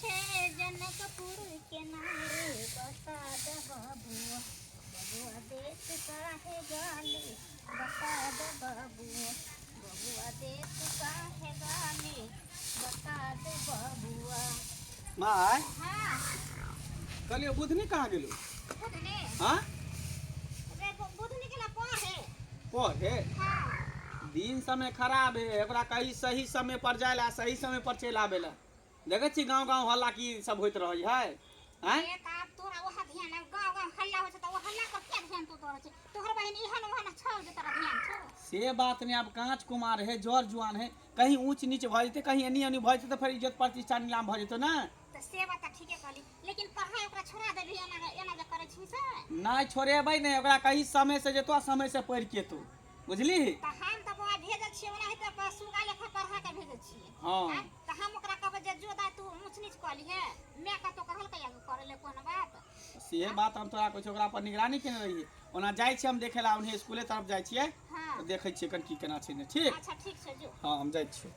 है जनकपुर के नारे बता द बबुआ बबुआ देश काहे गाली बता द बबुआ बबुआ देश काहे गाली बता दे बबुआ। माय हाँ कल बुधनी कहाँ गेलो? बुधनी हाँ रे बुधनी के ला पढ़े पढ़े हाँ दिन समय खराब है ओकरा कहीं सही समय पर जाएला सही समय पर चल आवेला। देखे छी गांव गांव हल्ला की सब होइत रही है हैं ए त अब तोरा ओहा ध्यान गांव गांव हल्ला हो छ त वो हल्ला कर के ध्यान तो तोरा छ तोहर बहन इहन ओहन छोड़ दे तोरा ध्यान छ से बात नहीं। अब कांच कुमार है जर जुआन है कहीं ऊंच नीच भ जते कहीं एनी एनी भ जते तो फिर इज्जत प्रतिष्ठा नीलाम भ जते ना। त से बात त ठीके कहली लेकिन पढ़ाई ओकरा छोड़ा देली एना जे करे छी से नहीं छोड़ेबै नहीं ओकरा कहीं समय से जेतो समय से पढ़ के तू बुझली। त हम त बा भेजे छी ओना है त सुगा लेखा पढ़ा के भेजे छी। हाँ त हम ओकरा कहबे जे जो दा तू ऊंच नीच कहली है मैं का तो कहल कया करे ले कोन बात से बात हम तोरा कुछ ओकरा पर निगरानी केने रही ओना जाय छी हम देखे ला उन्हें स्कूले तरफ जाय छियै हां तो देखै छियै कन की केना छै ने ठीक। अच्छा ठीक छै जो हाँ हम जाय छियै।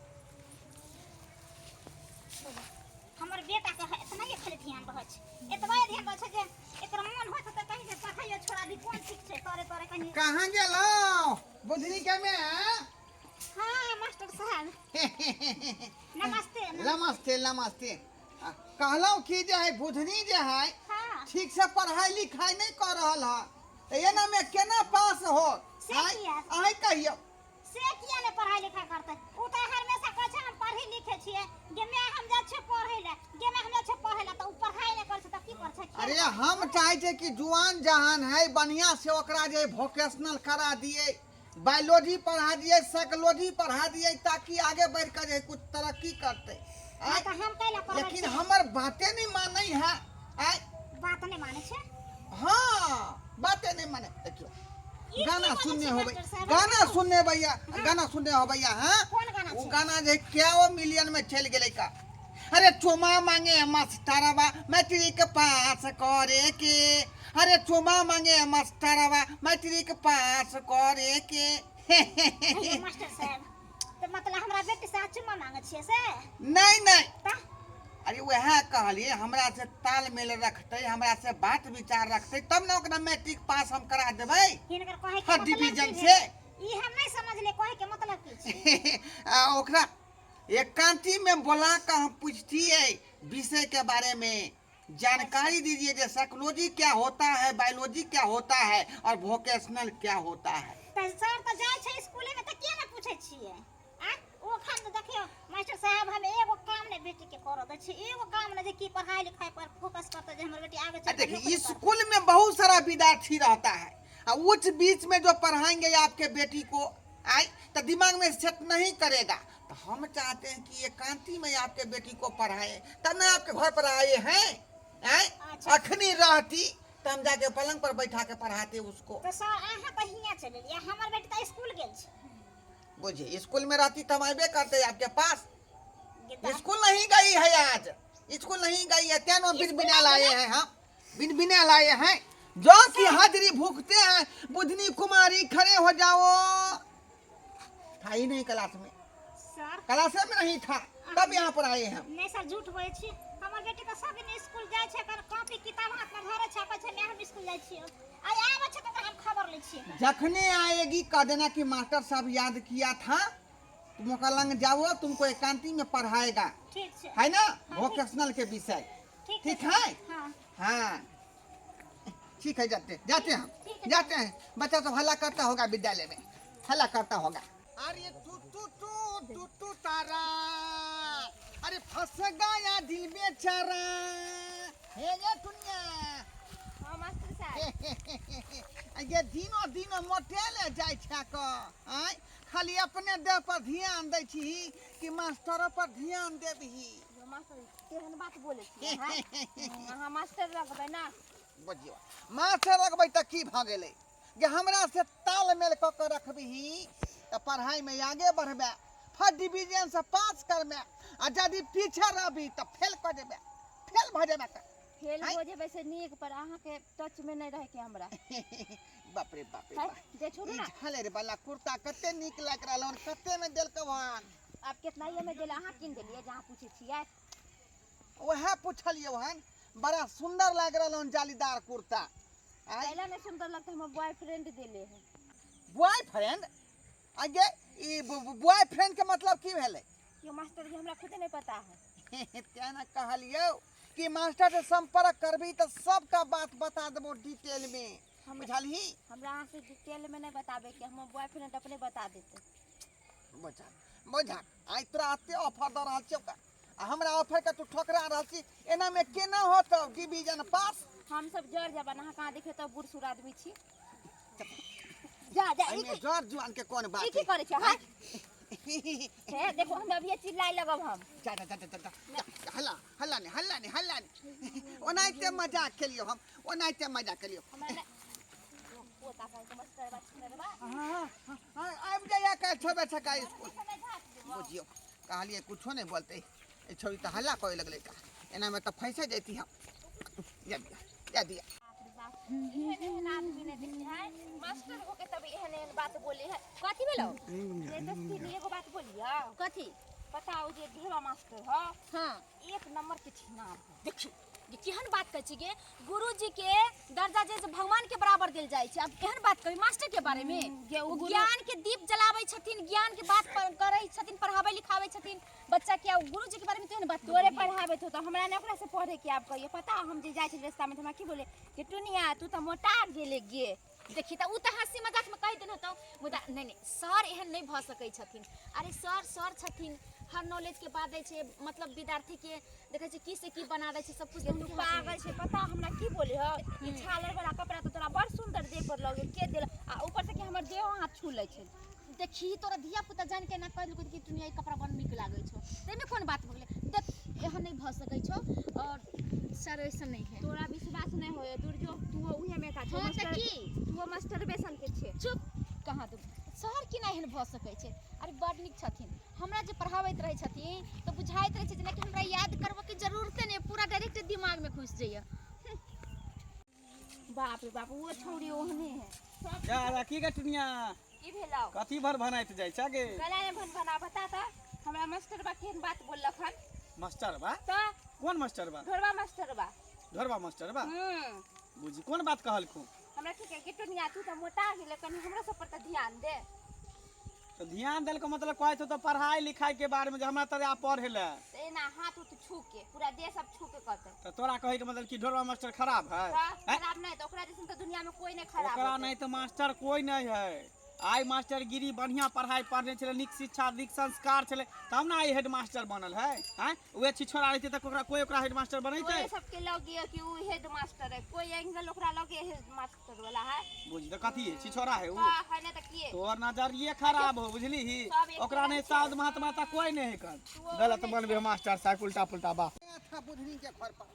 हमर बेटा के इतना ये खाली ध्यान रह छै एतबा ध्यान रह छै जे एकर मन होत त कहीं जे पढ़ाइयो छोड़ा दी कोन ठीक छै करे करे कहीं। कहाँ गेलो बुधनी के में? हां मास्टर साहब नमस्ते नमस्ते नमस्ते। कहलो कि जे है बुधनी जे है हां ठीक से पढ़ाई लिखाई नहीं कर रहल है एना में केना पास हो? से किया आई कहियो से किया ने पढ़ाई लिखाई करते उ त हमेशा कहै छै हम पढ़ी लिखे छियै जे मैं हम जा छै पढ़ै ले जे मैं हम जा छै पढ़ै ले त उ पढ़ाई नहीं कर छै त की कर छै। अरे हम चाहे छे कि जुआन जहान है बढ़िया से ओकरा जे वोकेशनल करा दिए बायोलॉजी पढ़ा दिए साइकोलॉजी पढ़ा दिए ताकि आगे बढ़ कर जे कुछ तरक्की करते। हां त हम कैला पढ़ै लेकिन हमर बातें नहीं मानै है। बात नहीं माने छै। हाँ बातें नहीं माने। देखियो ई गाना की सुनने बात हो छै, मास्टर साहब? गाना सुनने भैया गाना सुनने हो भैया। हाँ कौन गाना वो छै? गाना जे क्या वो मिलियन में चल गेले का। अरे चुमा मांगे मास्टरवा मैट्रिक पास करे के। अरे चुमा मांगे मास्टरवा मैट्रिक पास करे के। अरे मास्टर साहब त मतलब हमरा बेटी से चुम्मा मांगे छियै से नहीं नहीं त अरे वह कहलिए हमरा से तालमेल रखते हमरा से बात विचार रखते तब ना ओकरा मैट्रिक पास हम करा देबै हिनकर कहे के हर मतलब डिवीजन की से। है? ई हम नहीं समझले कहे के मतलब की छै। ओकरा एकांती में बुला कर हम पूछतिए विषय के बारे में जानकारी दीजिए जे साइकोलॉजी क्या होता है बायोलॉजी क्या होता है और वोकेशनल क्या होता है। त सर त जाय छै स्कूले में त के न पूछे छियै आ ओ खान त देखियो मास्टर साहब हम एगो काम ने बेटी के कर दै छी एगो काम ने जे की पढ़ाई लिखाई पर फोकस करते जे हमर बेटी आगे चल के देखिए स्कूल में बहुत सारा विद्यार्थी रहता है उच्च बीच में जो पढ़ाएंगे आपके बेटी को आई तो दिमाग में सेट नहीं करेगा। तो हम चाहते हैं कि एकांती में आपके बेटी को पढ़ाए तब ना आपके घर पर आए हैं अच्छा। अखनी रहती तो हम जाके पलंग पर बैठा के पढ़ाते उसको। त सर अहाँ त हिया चले लिया हमर बेटी त स्कूल गेल छै। बुझिए स्कूल में रहती तो हम आबे करते आपके पास। गेदा स्कूल नहीं गई है आज स्कूल नहीं गई है तेनो बिन बिना लाए हैं हम बिन बिना लाए हैं जो कि हाजिरी भूखते हैं। बुधनी कुमारी खड़े हो जाओ था ही नहीं क्लास में सर में नहीं था तब यहाँ पर आए हैं। नहीं सर झूठ बोले छी हमर बेटी त सब दिन स्कूल जाय छै कर कॉपी किताब हाथ में धरे छै कहै छै मैं हम स्कूल जाय छी आई आबै छै त हम खबर ले छी। जखने आएगी कह देना कि मास्टर साहब याद किया था तुम ओकरा लंग जाओ तुमको एकांती में पढ़ाएगा ठीक छै है ना हाँ, वोकेशनल के विषय ठीक है है। हां हाँ ठीक है जाते जाते हैं ठीक है। जाते हैं बच्चा तो हल्ला करता होगा विद्यालय में हल्ला करता होगा। अरे तू तारा अरे फंस गया दिल बेचारा हे ये दुनिया। हां मास्टर साहब ये दिनो मोटेले जाय छै क आय खाली अपने देह पर ध्यान दै छी कि मास्टर पर ध्यान देबही। मास्टर केहन बात बोले छी अहाँ मास्टर रखबै ना बुझियो मास्टर रखबै त की भ गेलै जे हमरा से तालमेल क के रखबिही त पढ़ाई में आगे बढ़बे फर्स्ट डिवीजन से पास करबे आ यदि पीछे रहबी त फेल क देबे फेल भ जेबे फेल हो जेबै से नीक पर अहाँ के टच में नहीं रहे के हमरा बाप रे बाप है जे छोड़ू ना झालर वाला कुर्ता कते नीक लाग रहल कते में देल कवन आप कितना ये में देला अहाँ किन देलिए जहां पूछे छियै वह पूछलिए हन बड़ा सुंदर लग रहा जालीदार कुर्ता। पहला नहीं सुंदर लगता हम बॉयफ्रेंड देले है। बॉयफ्रेंड आगे ई बॉयफ्रेंड के मतलब की भेले? ये मास्टर जी हमरा खुद नहीं पता है। क्या ना कहलियो कि मास्टर से संपर्क करबी तो सबका बात बता देबो डिटेल में, बुझलही? हमरा अहाँ से डिटेल में नहीं बताबे कि हम बॉयफ्रेंड अपने बता देते। बुझा आई तोरा अते ऑफर द रहल छियौ का आ हमरा ऑफर के तू ठकरा रहल छी, एना में केना होतो डिवीजन पास? हम सब जर जबान अहाँ कहाँ देखे तो बूढ़ सूढ़ आदमी छी। जा जा ई एमे जर जुआन के कोन बात ई की करे छ? हां हे देखो हम अभी चिल्लाए लगब हम। जा हल्ला ने ओनाइते मजाक केलियो हम, ओनाइते मजाक केलियो। हमरा ने पोता का मास्टर बात करे बा। हां आब जाया का छोबे छका स्कूल बुझियो कहलिए कुछो नहीं बोलते ए छोरी त हल्ला करे लगले का, एना में त फंसे जैती हम। या दिया एहन आदमी ने देखी है मास्टर होके तब एहन बात बोले है। कथी भेलो? ये तो सीधी एगो बात बोलिया। कथी? बताओ जे ढेवा मास्टर ह। हां एक नंबर के छिनार है। देखियो ये केहन बात कहै छी गे? गुरुजी के दर्जा जे भगवान के बराबर देल जाइ छै। अब केहन बात कही मास्टर के बारे में? ओ ज्ञान के दीप जलाबै छथिन, ज्ञान के बात करै छथिन, पढ़ाबै लिखाबै छथिन बच्चा के। गुरुजी के बारे में केहन बात तोरे पढ़ावे तो हमरा ने ओकरा से पढ़े के आप कहिए। पता हम जे जाय छी रास्ता में हमरा की बोले कि टुनिया तू तो मोटा गेले गे। देखी त उ त हंसी मजाक में कहि देन हतौ मुदा नहीं सर एहन नहीं भ सकै छथिन। अरे सर छथिन, हर नॉलेज के बाद दै छै, मतलब विद्यार्थी के देखै छै की से की बना दै छै सब कुछ। तू पागल छै। पता हमरा की बोले ह ई छालर वाला कपड़ा तो तोरा बड़ सुंदर देह पर लगे के देल आ ऊपर से कि हमर देह हाथ छू ले छै। देखी तोरा धिया पुता जान के ना कहल कि दुनिया ई कपड़ा बड़ नीक लागै छौ, तेमे कोन बात भ गेलै? देख एहन नहीं भ सकै छौ और सर ऐसा नहीं है। तोरा विश्वास नहीं होय दुर्जो तू उहे में का हाँ, मास्टर की? तू मास्टर बेसन के छे। चुप कहाँ तू सर की ना एहन भ सकै छै? अरे बड़ नीक छथिन, हमरा जे पढ़ाबैत रहै छथिन तो बुझाइत रहै छै जेना कि हमरा याद करबो के जरूरते नहीं, पूरा डायरेक्ट दिमाग में घुस जाइए। बाप रे बाप वो छौरी ओहने है। जा की गे टुनिया की भेलौ? कथी भर भनाइत जाइ छ गे? गला ने भन बना बता त हमरा मास्टर बा केहन बात बोललक हन। मास्टर बा? त कोन मास्टर बा? ढोरवा मास्टर बा। ढोरबा मास्टर बा? बुझी कोन बात कहलखू? हमरा ठीक है कि टुनिया तू तो मोटा गेले कनी हमरा सब पर त ध्यान दे। तो ध्यान देल के मतलब कहै तो पढ़ाई लिखाई के बारे में जे हमरा तोरा पढ़े ले एना हाथ उठ छू के पूरा देह सब छू के करते। तो तोरा कहे के मतलब कि ढोरबा मास्टर खराब है? खराब नहीं तो ओकरा जैसन तो दुनिया में कोई नहीं खराब ओकरा होते। नहीं तो मास्टर कोई नहीं है। आई मास्टर गिरी बढ़िया पढ़ाई पढ़ने चले, निक शिक्षा निक संस्कार चले तब ना आई हेड मास्टर बनल है। हैं वे छिछोरा रहते तक ओकरा कोई ओकरा हेड मास्टर बनैते? कोई सबके लगे कि उ हेड मास्टर है, कोई एंगल ओकरा लगे हेड मास्टर वाला है। बुझी तो कथी है छिछोरा है उ? हां है ना त किए तोर नजरिए खराब हो बुझली ही। ओकरा नहीं साध महात्मा ता कोई नहीं है कर गलत बनबे मास्टर सा उल्टा पुल्टा बा था बुधनी के घर पर,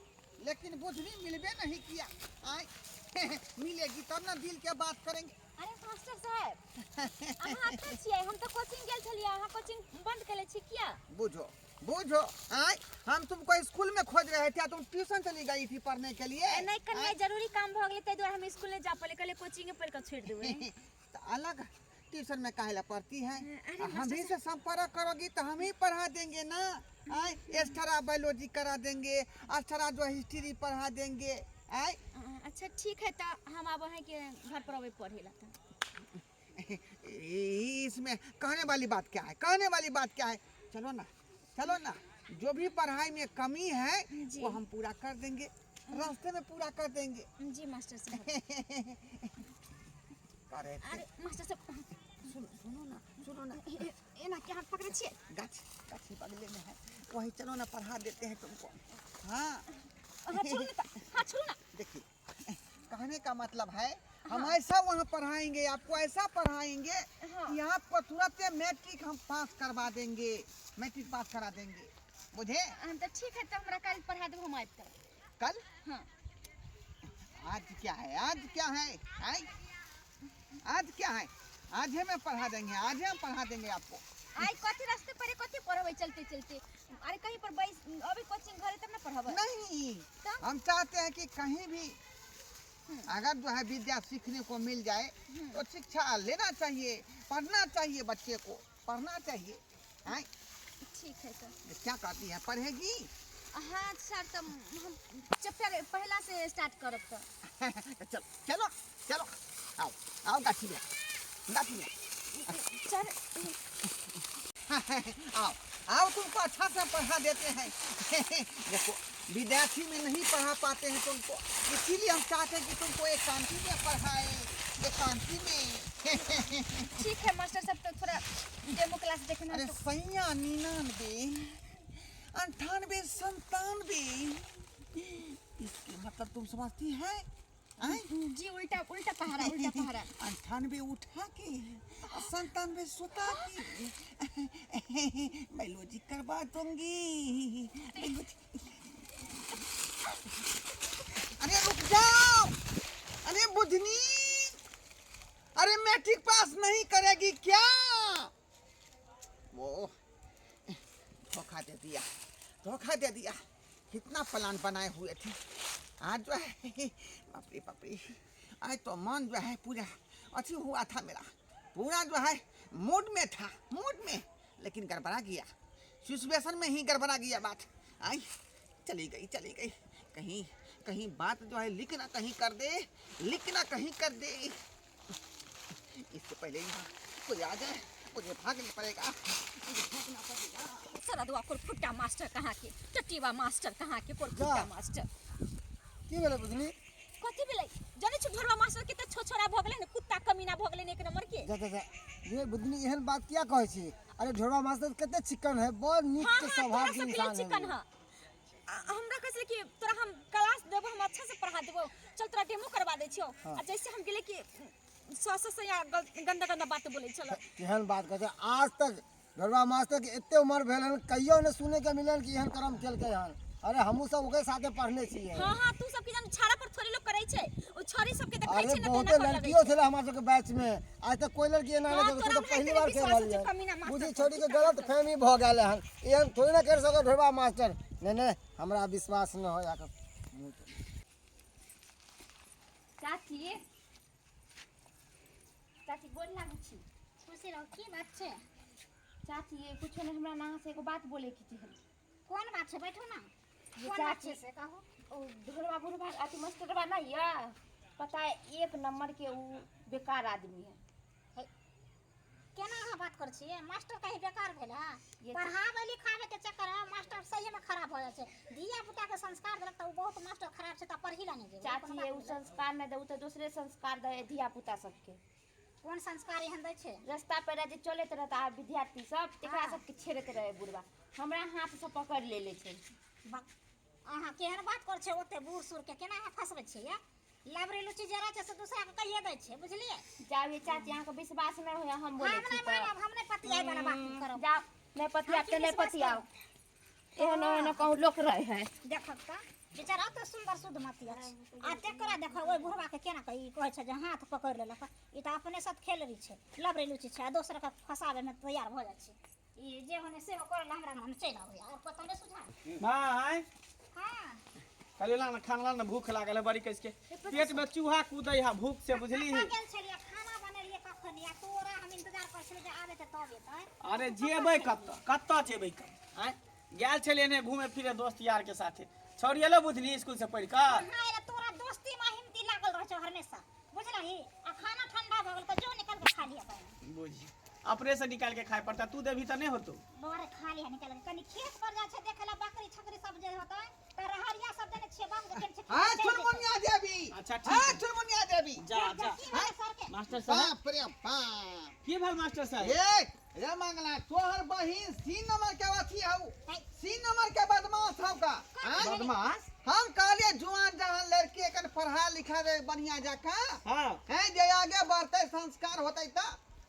लेकिन बुधनी मिलबे नहीं किया। आए मिलेगी तब ना दिल के बात करेंगे। अरे मास्टर साहब अहाँ कहाँ छियै? हम तो कोचिंग गेल छलियै, अहाँ कोचिंग बंद केले छी किया? बुझो आए हम तुमको स्कूल में खोज रहे थे, तुम ट्यूशन चली गई थी पढ़ने के लिए। नहीं कन्या जरूरी काम भ गेलै तै दुआरे हम स्कूल नहीं जा पले, कहले कोचिंग पर का छोड़ देबै। तो अलग ट्यूशन में काहे ला पढ़ती है? हम ही से संपर्क करोगी तो हम ही पढ़ा देंगे ना। आए एक्स्ट्रा बायोलॉजी करा देंगे, एक्स्ट्रा जो हिस्ट्री पढ़ा देंगे। आए अच्छा ठीक है तो हम अब है के घर पर अबे पढ़े ला था। इसमें कहने वाली बात क्या है? कहने वाली बात क्या है? चलो ना जो भी पढ़ाई में कमी है वो हम पूरा कर देंगे, रास्ते में पूरा कर देंगे। जी मास्टर साहब। अरे मास्टर साहब सुनो ना ए ना क्या हाथ पकड़े छिए? गाछी बगले में है, वही चलो ना पढ़ा देते हैं तुमको। हाँ छोड़ो ना। देखिए कहने का मतलब है हम ऐसा वहाँ पढ़ाएंगे, आपको ऐसा पढ़ाएंगे कि आपको तुरंत मैट्रिक हम पास करवा देंगे, मैट्रिक पास करा देंगे। बुझे? तो ठीक है तो हमरा कल पढ़ा दो हम आइब कल? हाँ। आज क्या है? आज क्या है? आज हम पढ़ा देंगे, आज हम पढ़ा देंगे आपको। आई कथी रास्ते पर कथी पढ़ावे चलते अरे कहीं पर बैस अभी कोचिंग घरे तब ना पढ़ावे नहीं हम चाहते हैं कि कहीं भी अगर जो है विद्या सीखने को मिल जाए तो शिक्षा लेना चाहिए, पढ़ना चाहिए, बच्चे को पढ़ना चाहिए। ठीक है सर। क्या कहती है? पढ़ेगी? हाँ सर तब हम चैप्टर पहला से स्टार्ट करब तो चलो चलो चलो आओ आओ गाछी में सर आओ आओ तुमको अच्छा से पढ़ा देते हैं देखो विद्यार्थी में नहीं पढ़ा पाते हैं तुमको, इसीलिए हम चाहते हैं कि तुमको एकांकी में पढ़ाए, एकांकी में। ठीक है मास्टर साहब, तो थोड़ा डेमो क्लास देखना। अरे सैया 99 98 97 इसके मतलब तुम समझती है? जी उल्टा उल्टा पहाड़ा, उल्टा पहाड़ा। 98 उठा के 97 सुता के बायोलॉजी करवा दूंगी। अरे रुक जाओ, अरे बुधनी, अरे मैट्रिक पास नहीं करेगी क्या? वो धोखा दे दिया, धोखा दे दिया। कितना प्लान बनाए हुए थे, आज जो है बापरे बापरे, आज तो मन जो है पूरा अच्छी हुआ था मेरा, पूरा जो है मूड में था, मूड में, लेकिन गड़बड़ा गया, सिचुएशन में ही गड़बड़ा गया बात। आई चली गई, कहीं कहीं बात जो है लिख ना कहीं कर दे, लिख ना कहीं कर दे। इससे पहले कोई आ जाए, मुझे भागना पड़ेगा। सरदवा को फुट्टा मास्टर कहाँ के, टट्टीवा मास्टर कहाँ के, को फुट्टा मास्टर की भेलै बुझली? कथी भेलै? जाने छ ढोरवा मास्टर के त छोछोरा भ गेलै ने, कुत्ता कमीना भ गेलै ने, एक नंबर के। जा ये बुधनी एहन बात किया कहै छी? अरे ढोरवा मास्टर कते चिकन है, बहुत नीक के स्वभाव के इंसान है। चिकन है। हमरा कहै कि तोरा हम क्लास देबो, हम अच्छा से पढ़ा देबो, चल तोरा डेमो करवा दै छियो। आ जैसे हम गेले कि सौ या गंदा गंदा बात बोलै छल। केहन बात कहै छै? आज तक ढोरवा मास्टर के एते उम्र भेल हन, कहियो ने सुने के मिलल कि एहन कर्म केलकै हन। अरे हमहू सब ओके साथे पढ़ने छियै। हां तू सब के जान छाड़ा पर थोड़ी लोग करै छै, ओ छोरी सब के देखै छै अरे ना, बहुते लड़कियों छले हमरा सब के बैच में, आज तक कोई लड़की एना नहीं देखै, तो पहली बार के रहलियै। बुझी छोड़ी के गलत फहमी भ गेल हन, एहन थोड़ी ना कर सकै ढोरवा मास्टर। नहीं हमरा विश्वास न हो आके। चाची चाची गोर लागै छी। खुशी रहो, की बात छै? चाची ये कुछ ने हमरा ना से एगो बात बोले की थी। कोन बात छै? बैठो ना। ये कोन बात चाची छै से कहू। ओ ढोरवा बुढ़वा अति मास्टरवा ना या, पता है एक नंबर के ऊ बेकार आदमी है। केना अहाँ बात करै छियै? मास्टर कहीं बेकार भेल है? ये पढ़ाबै लिखाबै के चक्कर में मास्टर सही में खराब हो जाइ छै। धिया पुता के संस्कार देलक त उ बहुत मास्टर खराब छै त पढ़ी ला नहीं जेबै। चाची ये ऊ संस्कार न दे, ऊ तो दूसरे संस्कार दे धिया पुता सबके। कोन संस्कार एहन दै छै? रास्ता पे जे चलत रहता विद्यार्थी सब, एकरा सब के छेड़त रहे बुढ़वा, हमरा हाथ से पकड़ ले छै। अहाँ केहन बात करै छै? ओते बूढ़ सूढ़ के केना अहाँ फसबै छियै? लाबरे लुची जरा छै से दूसरा के कहिए दै छै, बुझलिए? जाओ ये चाची, अहाँ के विश्वास नहीं होया हम बोले छी हम नहीं पतियाई वाला बात करब। जाओ नहीं पतिया के नहीं पतियाओ, एहन कहूँ लोक रहे है। देखब त बेचारा तो सुंदर शुद्ध मती अछि। आ तेकरा देखो ओइ बुढ़वा के केना कहि कहै छै जे हाथ पकड़ लेलक, ई त अपने साथ खेलरी छै, लबरे लुची छै, आ दोसर के फसाबे में तैयार भ जाइ छै। ई जे होने से करल हमरा मन चल आबै और पता नहीं सुझा। माय हां कहलियो ना खाना ना भूख लागल है बड़ी कस के, पेट में चूहा कूदै है भूख से, बुझली? गेल छलिए खाना बनेलिए कखन या तोरा हम इंतजार कर छलिए जे आबे त तब एतै। अरे जेबै कत्ता जेबै कब? आय गेल छलिए ने घूमे फिरे दोस्त यार के साथे, छोड़िएलो बुझली स्कूल से पढ़ के। हां रे तोरा दोस्ती में हिम्मती लागल रह छ हमेशा, बुझलही? आ खाना ठंडा भ गेल त जो निकल के खा लिया अपन। बुझी अपने से निकाल के खाए पड़ता, तू देभी त नहीं होतो। बारे खा लिया निकल के, कनी खेत पर जा छै देखेला बकरी छकरी सब जे होतै त रहरिया सब देने छिए बांध के छै। हां चुनमुनिया देवी, अच्छा ठीक हां है। चुनमुनिया देवी जा जा सर के मास्टर साहब। बाप रे बाप, की भेल मास्टर साहब? रे मंगला तोहर बहिन 3 नंबर के अथी हौ, 3 नंबर के बदमाश हौ का? बदमाश? हम कहलिए जुआन जहान लड़की कन पढ़ा लिखा दे बढ़िया जाका, हां है जे आगे बढ़ते संस्कार होते त।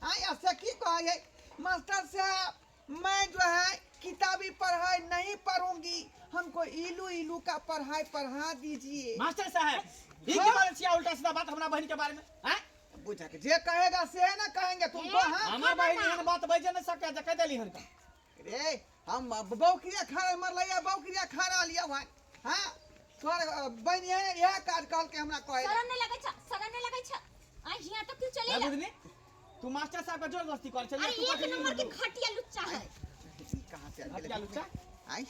हां ऐसे की कहे मास्टर साहब, मैं जो है किताबी पढ़ाई नहीं पढ़ूंगी, हमको इलू इलू का पढ़ाई पढ़ा दीजिए। मास्टर साहब ये की बात छिया उल्टा सीधा बात हमरा बहन के बारे में? हैं बुझा के जे कहेगा से ना कहेंगे तुमको। हां हमर बहन एहन बात बजे न सके जे कह देली हन का। रे हम बौखरिया खा मर लइया, बौखरिया खा रहा लिया भाई। हां तोर बहन यह काज कहल के हमरा कहे शरण नहीं लगै छ, शरण नहीं लगै छ। आ हिया तो क्यों चले ला? बुझनी तू मास्टर साहब का जबरदस्ती कर चल। अरे एक नंबर के घटिया लुच्चा है। कहां से हटिया लुच्चा। आई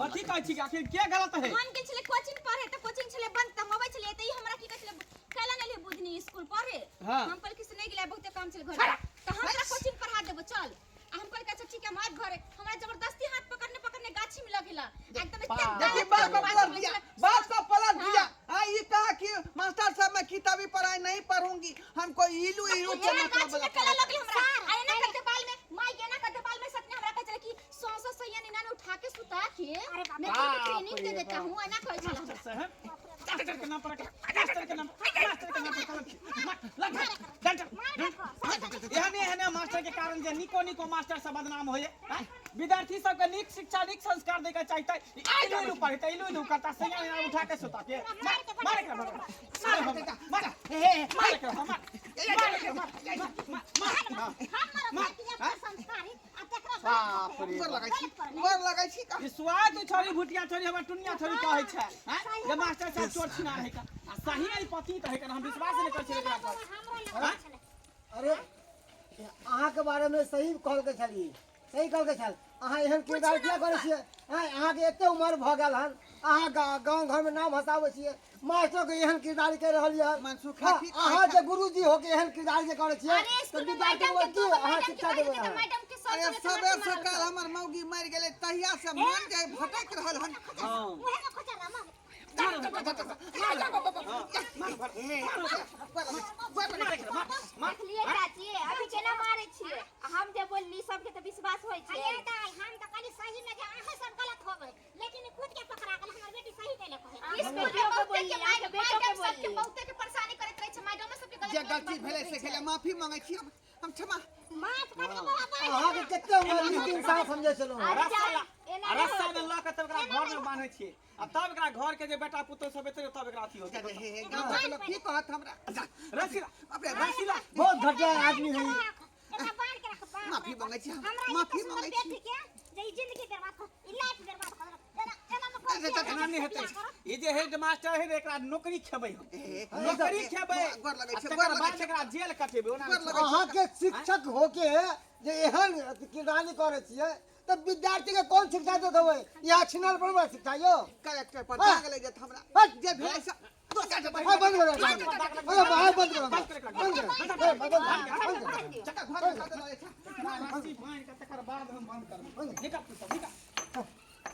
कथी कहै छी आखिर के गलत है हम के छले कोचिंग पढ़े त कोचिंग छले बंद त मोबाइल छले त ई हमरा की कहले खेला नहीं बुझनी स्कूल पढ़े हाँ। हम कल किसी नहीं गेला बहुते काम छले घर त हमरा कोचिंग पढ़ा देबो चल हम कल अच्छा ठीक है मार घरे हमरा जबरदस्ती हाथ पकड़ने गाछी में लगेला एकदम देखिए बात को पलट दिया, बात को पलट दिया। हाँ ये कहा कि मास्टर साहब मैं किताबी पढ़ाई नहीं पढ़ूंगी, हमको इलू इलू से मतलब खेला लगले हमरा आए ना करते बाल में माई के ना करते बाल में सतने हमरा कह चले कि 100 सैया निना ने उठा के सुता के मैं ट्रेनिंग दे देता हूं ना कह चला मास्टर के नाम पर मास्टर के नाम लग एहने मास्टर के कारण जे निको मास्टर सब बदनाम होए विद्यार्थी सब के नीक शिक्षा नीक संस्कार दे के चाहिए इलू पढ़ते इलू करता सैया निना उठा के सुता के मार के मार स्वाद छोरी भुटिया छोरी हमर टुनिया छोरी कहै छै जे मास्टर साहब चोर छिना रहै का सही नहीं पति कहै का हम विश्वास नहीं कर छियै एकरा पर अरे अहाँ के बारे में सही कहल के छली सही कहल के छल अहाँ एहन किरदार किया करै छियै अहाँ के एते उम्र भ गेल हन अहाँ गांव घर में नाम हसाबै छियै मास्टर के एहन किरदार कर रहल है अहाँ जे गुरुजी हो के एहन किरदार जे करै छियै त विद्यार्थी के की अहाँ शिक्षा देबै मैडम के अरे सबे से काल हमर मौगी मर गेले तहिया से मन जे भटक रहल हन। मुहे में खोचा रामा देखलिए चाची अभी केना मारे छिए हम जे बोलली सबके तो विश्वास होय छै अरे दाई हम तो कनी सही में जे अहाँ सब गलत हो गए लेकिन खुद के पकड़ा गेल हमर बेटी सही देले कहे स्कूल के बोलली आके बेटो के बोलली बहुते के परेशानी करत रहे छै मैडम सबके जे गलती भेले से खेले माफी मांगे छी हम क्षमा माफ कर दो बाबा अहाँ के केते नीक इंसान समझै छलो रस्सा में ला के तब एकरा घर में बांधै छियै आ तब एकरा घर के जे बेटा पुतौ सब एतै तब एकरा अथी होतै गांव के लोग की कहत हमरा रसीला अपने रसीला बहुत घटिया आदमी है एना बांध के रख माफी मांगे छी हमरा माफी मांगे छी बेटी के जे ई जिंदगी बर्बाद कर ई लाइफ बर्बाद कर एना एना नहीं हेतै ई जे हेड मास्टर है एकरा नौकरी खेबै हम नौकरी खेबै गोर लगै छै गोर लगै छै एकरा जेल कटेबै ओना अहाँ के शिक्षक होके जे एहन किरदारी करै छियै त विद्यार्थी के कोन शिक्षा दे देबै या छिनल पर शिक्षा यो कलेक्टर पर भाग ले जे हमरा जे भेलै से बंद करो बाहर बंद करो चक्का घर में काट ले राशि फाइन के तकर बाद हम बंद करबै निकल तू सब निकल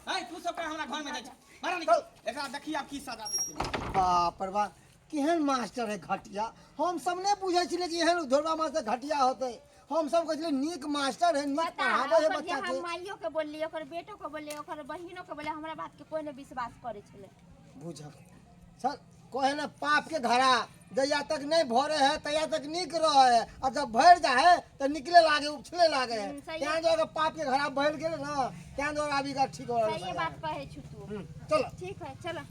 है तू सब हमरा घर में जाय छै मारा निकल एकरा देखी आब की सजा दै छै बाप रे बाप केहन मास्टर है घटिया हम सब ने बुझै छियै कि एहन धोरबा मास्टर घटिया होतै हम सब कहै नीक मास्टर है नीक पढ़ाबै है बच्चा के हम माइयो के बोलली ओकर बेटो के बोलली ओकर बहिनो के बोलली हमरा बात के कोई ने विश्वास करे छले बुझब सर कोहे ना पाप के घड़ा जया तक नहीं भरे है तया तक नीक रहे है और जब भर जाए तो निकले लागे उछले लागे है ત્યાં जो अगर पाप के घड़ा भर गेले ना ત્યાં जो अभी का ठीक हो सही बात कहे छु तू चलो ठीक है चलो